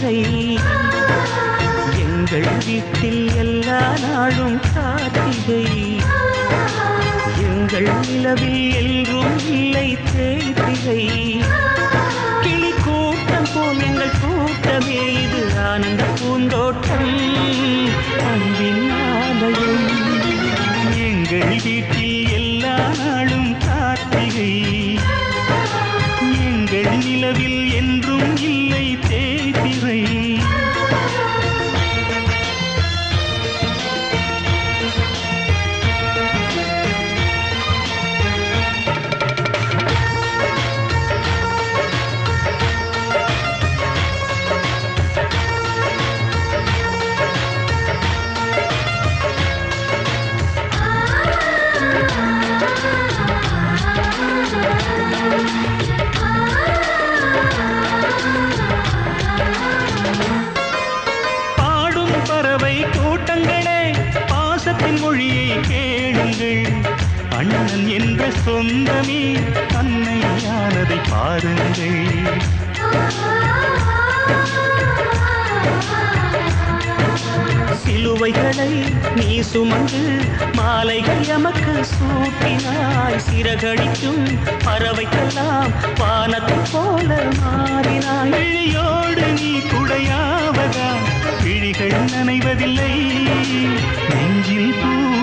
கார்த்திகை எங்கள் வீட்டில் எல்லா நாளும் கார்த்திகை எங்கள் நிலவில் எல்லோரும் இல்லை தேய்திகை கிளி கூட்டம் போல் எங்கள் கூட்டமே இது ஆனந்த பூந்தோட்டம் அன்பின் ஆலயம் எங்கள் வீட்டில் எல்லா நாளும் கார்த்திகை எங்கள் நிலவில் என்றும் இல்லை தேய்திகை கூட்டங்களே பாசத்தின் மொழியை கேளுங்கள் அண்ணன் என்ற சொந்தமே அன்னையானதை பாருங்கள் சிலுவைகளை நீ சுமந்து மாலைகள் எமக்கு சூட்டினாய் சிறகடிக்கும் பறவைக்கெல்லாம் வானத்தை போல மாறினாய் விழியோடு நீ குடையாவதா விழிகள் நனைவதில்லை நெஞ்சில் பூ